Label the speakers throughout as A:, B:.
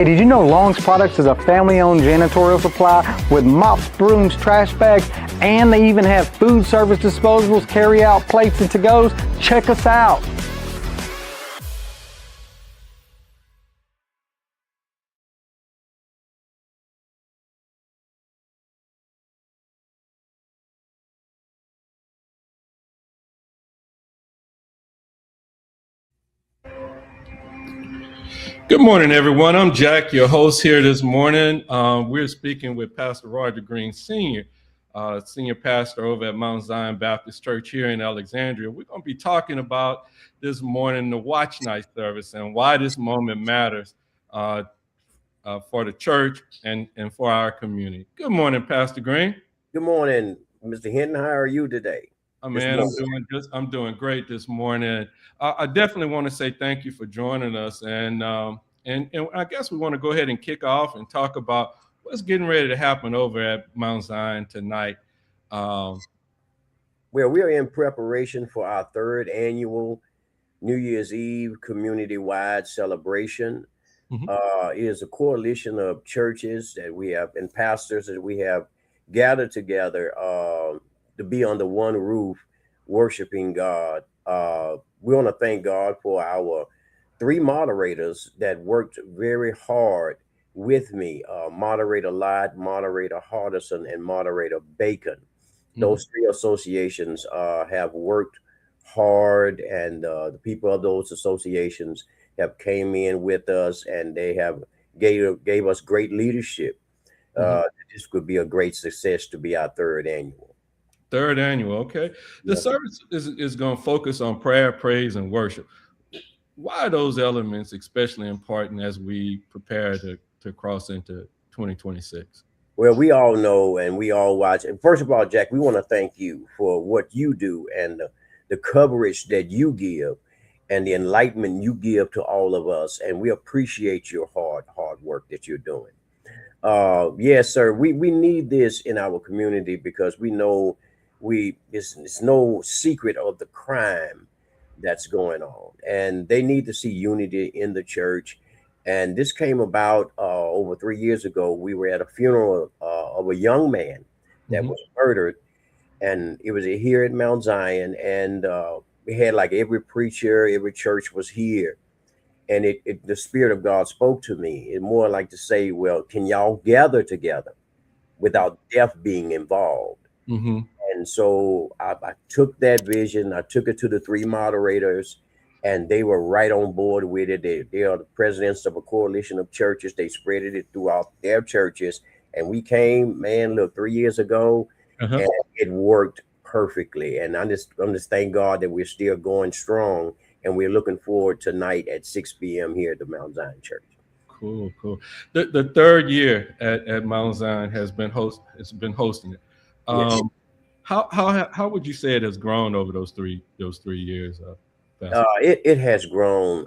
A: Hey, did you know Long's Products is a family-owned janitorial supply with mops, brooms, trash bags, and they even have food service disposables, carry-out plates, and to-goes? Check us out.
B: Good morning, everyone. I'm Jack, your host here this morning. We're speaking with Pastor Roger Green, Sr., Senior Pastor over at Mount Zion Baptist Church here in Alexandria. We're going to be talking about this morning the Watch Night service and why this moment matters for the church and for our community. Good morning, Pastor Green.
C: Good morning, Mr. Hinton. How are you today?
B: Man, I'm doing great this morning. I definitely want to say thank you for joining us, and I guess we want to go ahead and kick off and talk about what's getting ready to happen over at Mount Zion tonight.
C: Well, we are in preparation for our third annual New Year's Eve community-wide celebration. It is a coalition of churches that we have and pastors that we have gathered together to be under one roof, worshiping God. We want to thank God for our three moderators that worked very hard with me, Moderator Lott, Moderator Hardison, and Moderator Bacon. Those three associations have worked hard, and the people of those associations have came in with us, and they have gave us great leadership. This could be a great success to be our third annual.
B: Okay. The service is going to focus on prayer, praise, and worship. Why are those elements especially important as we prepare to cross into 2026?
C: Well, we all know and we all watch. And first of all, Jack, we want to thank you for what you do and the coverage that you give and the enlightenment you give to all of us. And we appreciate your hard work that you're doing. Yes, sir. We need this in our community because we know it's no secret of the crime that's going on, and they need to see unity in the church. And this came about over 3 years ago. We were at a funeral of a young man that was murdered, and it was here at Mount Zion. And we had like every preacher, every church was here. And the Spirit of God spoke to me. It more like to say, well, can y'all gather together without death being involved? And so I took that vision. I took it to the three moderators, and they were right on board with it. They are the presidents of a coalition of churches. They spread it throughout their churches. And we came, 3 years ago, and it worked perfectly. And I'm just thank God that we're still going strong. And we're looking forward tonight at 6 p.m. here at the Mount Zion Church.
B: Cool. The third year at Mount Zion has been hosting it.
C: Yes.
B: How would you say it has grown over those three years?
C: It has grown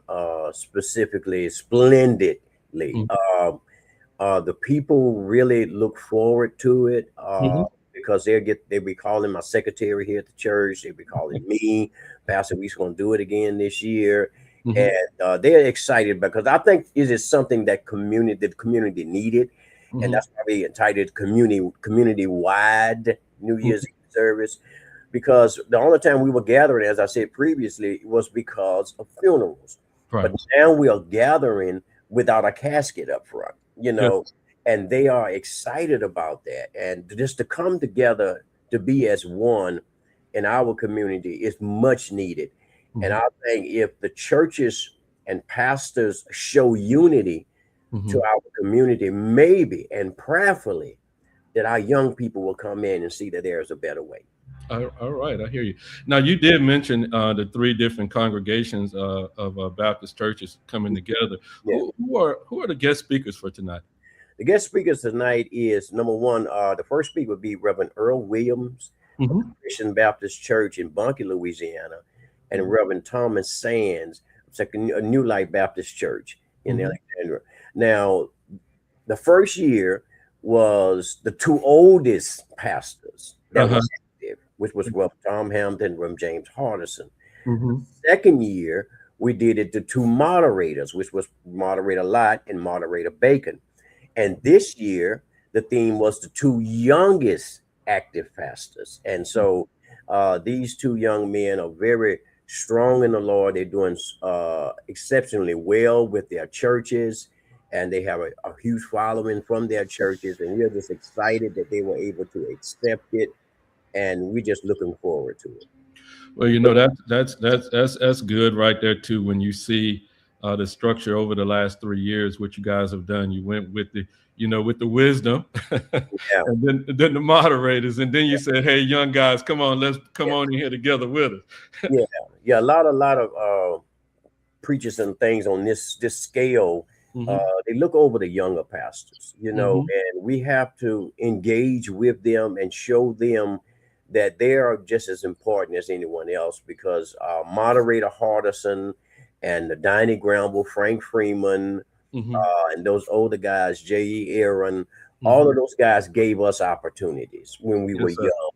C: specifically splendidly. The people really look forward to it because they be calling my secretary here at the church. They be calling me, Pastor. We're going to do it again this year, and they're excited because I think it is something that the community needed, and that's why we entitled community wide New Year's Eve service. Because the only time we were gathering, as I said previously, was because of funerals. Right. But now we are gathering without a casket up front, and they are excited about that. And just to come together to be as one in our community is much needed. And I think if the churches and pastors show unity to our community, maybe and prayerfully, that our young people will come in and see that there is a better way.
B: All right, I hear you. Now, you did mention the three different congregations of Baptist churches coming together. Yeah. Who are the guest speakers for tonight?
C: The guest speakers tonight is, number one, the first speaker would be Reverend Earl Williams of the Christian Baptist Church in Bunkie, Louisiana, and Reverend Thomas Sands of a New Life Baptist Church in Alexandria. Now, the first year was the two oldest pastors that was active, which was Reverend Tom Hampton and Reverend James Hardison. Second year we did it to two moderators, which was Moderator Lot and Moderator Bacon. And this year, the theme was the two youngest active pastors. And so these two young men are very strong in the Lord. They're doing exceptionally well with their churches, and they have a huge following from their churches. And we're just excited that they were able to accept it, and we're just looking forward to it.
B: Well, that's good right there too. When you see the structure over the last 3 years, what you guys have done, you went with the with the wisdom,
C: Yeah.
B: and then the moderators, and then you said, "Hey, young guys, come on, let's come on in here together with us."
C: Yeah. A lot of preachers and things on this scale. They look over the younger pastors, and we have to engage with them and show them that they are just as important as anyone else, because Moderator Hardison and the Diney Gramble, Frank Freeman, and those older guys, J.E. Aaron, all of those guys gave us opportunities when we were young.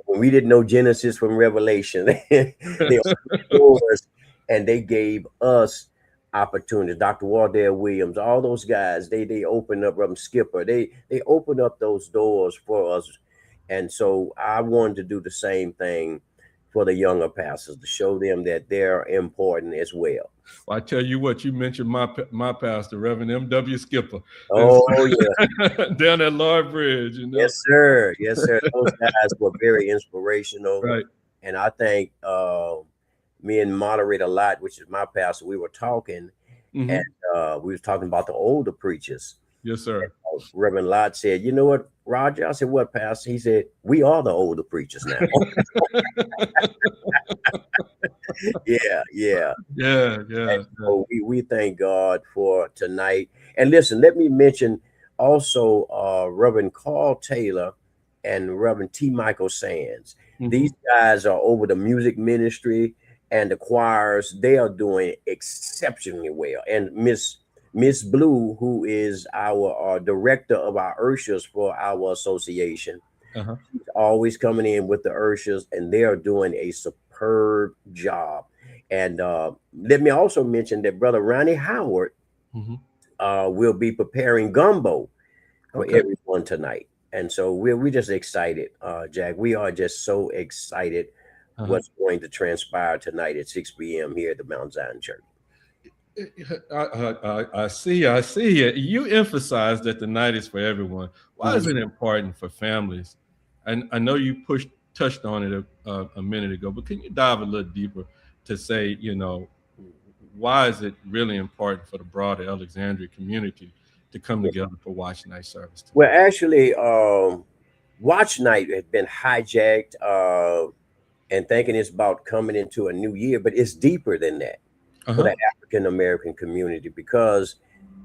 C: When we didn't know Genesis from Revelation, they opened doors and they gave us opportunities. Dr. Wardell Williams, all those guys, they opened up, Skipper, they opened up those doors for us. And so I wanted to do the same thing for the younger pastors, to show them that they're important as well.
B: Well, I tell you what, you mentioned my pastor, Reverend M.W. Skipper.
C: Oh, yeah.
B: Down at Lord Bridge.
C: Yes, sir. Yes, sir. Those guys were very inspirational.
B: Right.
C: And I think me and Moderator Lot, which is my pastor, we were talking, and we was talking about the older preachers.
B: Yes, sir.
C: And, Reverend Lot said, "You know what, Roger?" I said, "What, Pastor?" He said, "We are the older preachers now." Yeah. And so we thank God for tonight. And listen, let me mention also Reverend Carl Taylor and Reverend T. Michael Sands. These guys are over the music ministry and the choirs. They are doing exceptionally well. And Miss Blue, who is our director of our ushers for our association, she's always coming in with the ushers, and they are doing a superb job. And let me also mention that Brother Ronnie Howard will be preparing gumbo for everyone tonight. And so we're just excited, Jack. We are just so excited what's going to transpire tonight at 6 p.m. here at the Mount Zion Church.
B: I see. You emphasize that the night is for everyone. Why is it important for families? And I know you touched on it a minute ago, but can you dive a little deeper to say, why is it really important for the broader Alexandria community to come together for Watch Night service tonight?
C: Well, actually, Watch Night has been hijacked and thinking it's about coming into a new year, but it's deeper than that. For the African American community, because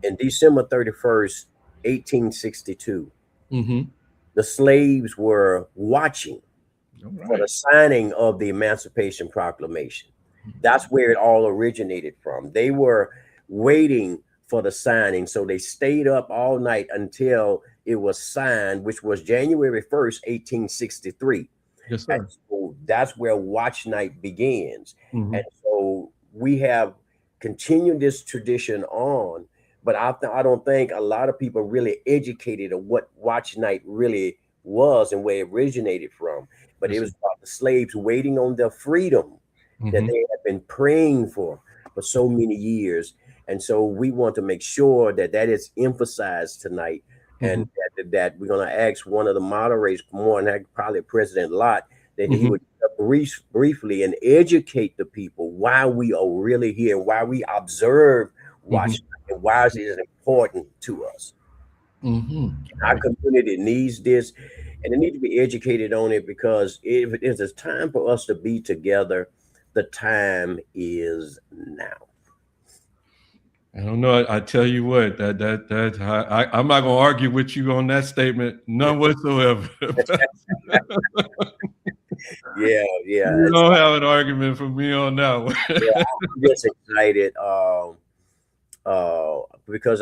C: in December 31st, 1862, the slaves were watching for the signing of the Emancipation Proclamation. That's where it all originated from. They were waiting for the signing, so they stayed up all night until it was signed, which was January 1st, 1863.
B: Yes, sir.
C: And so that's where Watch Night begins. And so we have continued this tradition on, but I don't think a lot of people really educated on what Watch Night really was and where it originated from. But it was about the slaves waiting on their freedom that they had been praying for so many years. And so we want to make sure that is emphasized tonight, and that we're going to ask one of the moderators, more than probably President Lott, that he would briefly and educate the people why we are really here, why we observe Watch and why is it important to us. Our community needs this, and they need to be educated on it, because if it is time for us to be together, the time is now.
B: I don't know. I tell you what, I'm not going to argue with you on that statement, none whatsoever.
C: Yeah.
B: You don't have an argument for me on that one.
C: I'm just excited because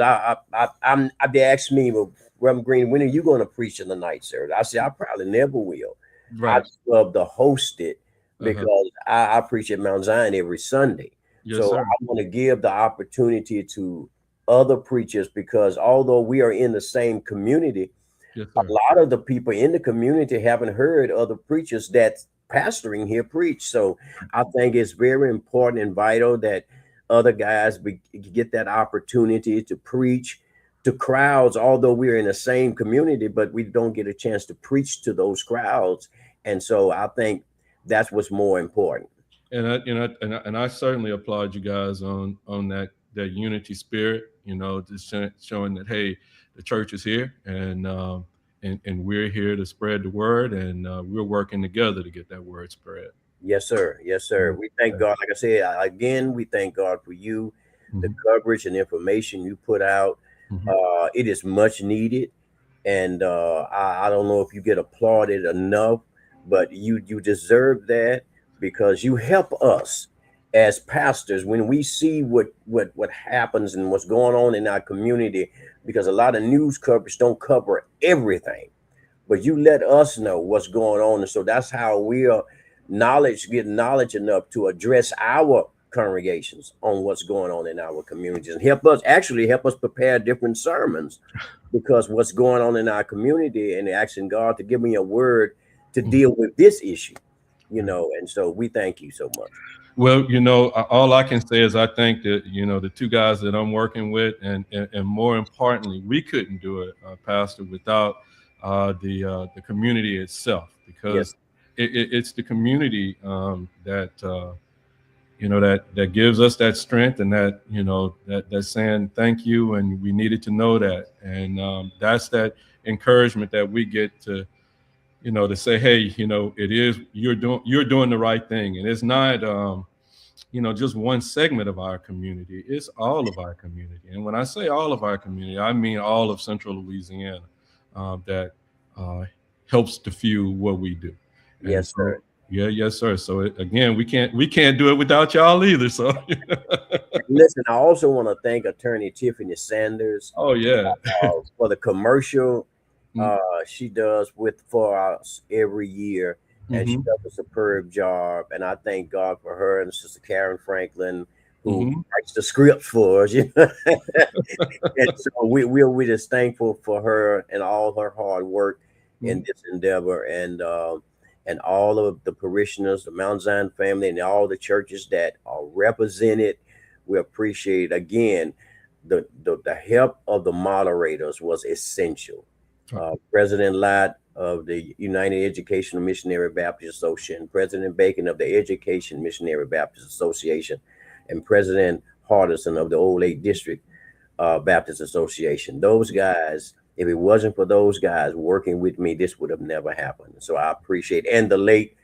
C: they asked me, well, Reverend Green, when are you going to preach in the night service? I said, I probably never will.
B: Right.
C: I love to host it because I preach at Mount Zion every Sunday.
B: Yes,
C: So
B: sir.
C: I want to give the opportunity to other preachers, because although we are in the same community,
B: Yes,
C: a
B: sir.
C: lot of the people in the community haven't heard other preachers that pastoring here preach. So I think it's very important and vital that other guys get that opportunity to preach to crowds, although we're in the same community, but we don't get a chance to preach to those crowds. And so I think that's what's more important.
B: And I certainly applaud you guys on that unity spirit. Just showing that, hey, the church is here, and we're here to spread the word, and we're working together to get that word spread.
C: Yes, sir. Yes, sir.
B: Yeah.
C: We thank God. Like I said, again, we thank God for you, the
B: Mhm.
C: coverage and information you put out.
B: Mhm.
C: It is much needed. And I don't know if you get applauded enough, but you deserve that, because you help us as pastors when we see what happens and what's going on in our community, because a lot of news coverage don't cover everything, but you let us know what's going on. And so that's how we are get knowledge enough to address our congregations on what's going on in our communities, and help us prepare different sermons, because what's going on in our community, and asking God to give me a word to
B: Mhm.
C: deal with this issue,
B: Right.
C: and so we thank you so much.
B: Well, all I can say is I think that the two guys that I'm working with, and more importantly, we couldn't do it, Pastor, without the community itself,
C: Yes.
B: because it's the community that gives us that strength, and that's saying thank you, and we needed to know that, and that's that encouragement that we get to say, hey, you're doing the right thing, and it's not just one segment of our community. It's all of our community. And when I say all of our community, I mean all of Central Louisiana, that uh, helps to fuel what we do. And
C: Yes,
B: so,
C: sir.
B: yeah, yes, sir. So again, we can't do it without y'all either. So,
C: Listen, I also want to thank Attorney Tiffany Sanders
B: oh yeah.
C: for the commercial
B: Mm-hmm.
C: she does for us every year, and she does a superb job. And I thank God for her and Sister Karen Franklin, who
B: Mm-hmm.
C: writes the script for us. And so we're just thankful for her and all her hard work in this endeavor, and all of the parishioners, the Mount Zion family, and all the churches that are represented. We appreciate, again, the help of the moderators was essential. President Lott of the United Educational Missionary Baptist Association, President Bacon of the Education Missionary Baptist Association, and President Hardison of the Old Lake District Baptist Association. Those guys, if it wasn't for those guys working with me, this would have never happened. So I appreciate, and the late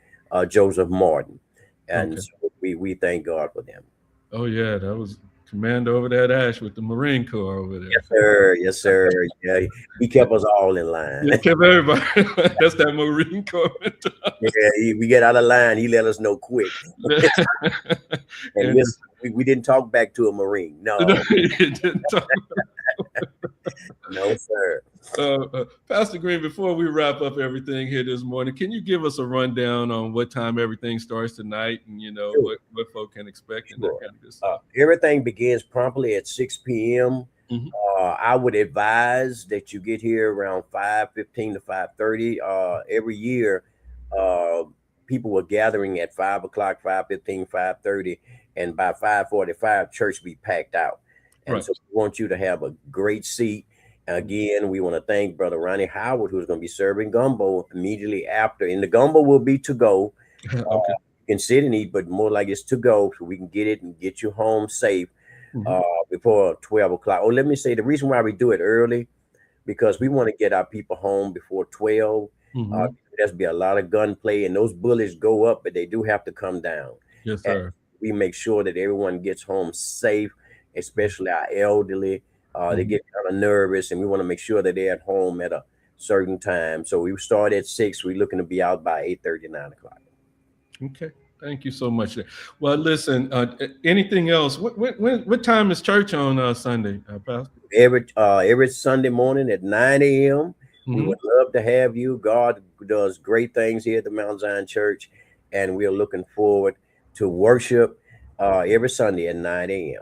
C: Joseph Martin. And
B: Okay.
C: so we thank God for them.
B: Oh yeah, that was Commander over that Ash with the Marine Corps over there.
C: Yes, sir. Yes, sir. Yeah, he kept us all in line.
B: Yeah, kept everybody. That's that Marine Corps.
C: Yeah, we get out of line, he let us know quick. And
B: And
C: listen, we didn't talk back to a Marine. No,
B: it didn't talk.
C: no, sir.
B: Pastor Green, before we wrap up everything here this morning, can you give us a rundown on what time everything starts tonight, and
C: Sure.
B: what folk can expect and that
C: Sure.
B: kind of good stuff?
C: Everything begins promptly at 6 p.m.
B: Mhm.
C: I would advise that you get here around 5:15 to 5:30. Every year, uh, people were gathering at 5 o'clock, 5:15, 5:30, and by 5:45, church be packed out. And
B: Right.
C: so we want you to have a great seat. Again, we want to thank Brother Ronnie Howard, who's going to be serving gumbo immediately after. And the gumbo will be to go.
B: Okay.
C: You can sit and eat, but more like it's to go, so we can get it and get you home safe
B: Mhm.
C: before 12 o'clock. Oh, let me say the reason why we do it early, because we want to get our people home before 12.
B: Mhm.
C: There's be a lot of gunplay, and those bullets go up, but they do have to come down.
B: Yes,
C: And
B: sir.
C: we make sure that everyone gets home safe, especially our elderly. They
B: Mhm.
C: get kind of nervous, and we want to make sure that they're at home at a certain time. So we start at 6. We're looking to be out by 8:30, 9 o'clock.
B: Okay. Thank you so much. Well, listen. Anything else? What time is church on Sunday, Pastor?
C: Every Sunday morning at 9 a.m. We
B: Mhm.
C: would love to have you. God does great things here at the Mount Zion Church, and we are looking forward to worship every Sunday at 9 a.m.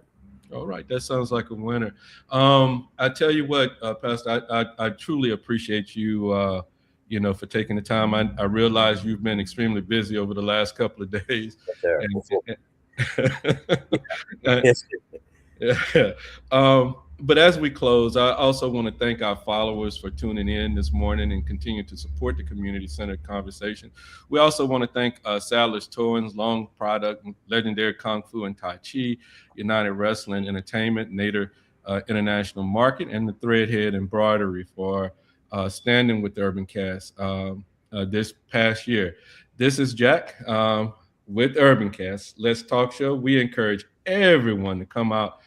B: All right, that sounds like a winner. I tell you what, Pastor, I truly appreciate you, for taking the time. I realize you've been extremely busy over the last couple of days.
C: Yes, sir.
B: And,
C: Yes.
B: yeah. But as we close, I also want to thank our followers for tuning in this morning and continue to support the community-centered conversation. We also want to thank Sadler's Towings, Long Product, Legendary Kung Fu and Tai Chi, United Wrestling Entertainment, Nader International Market, and the Threadhead Embroidery for standing with the UrbanCast this past year. This is Jack with UrbanCast. Let's Talk Show. We encourage everyone to come out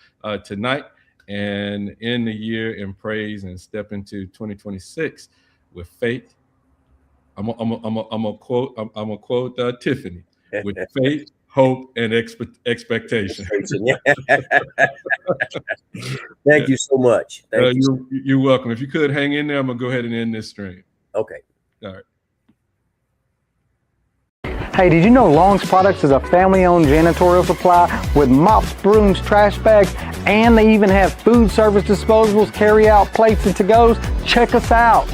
B: tonight and end the year in praise and step into 2026 with faith. I'm gonna quote Tiffany, with faith, hope, and expectation.
C: Thank you so much. Thank you.
B: You're welcome. If you could hang in there, I'm gonna go ahead and end this stream.
C: Okay.
B: All right.
A: Hey, did you know Long's Products is a family-owned janitorial supply with mops, brooms, trash bags, and they even have food service disposables, carry-out plates, and to-goes? Check us out.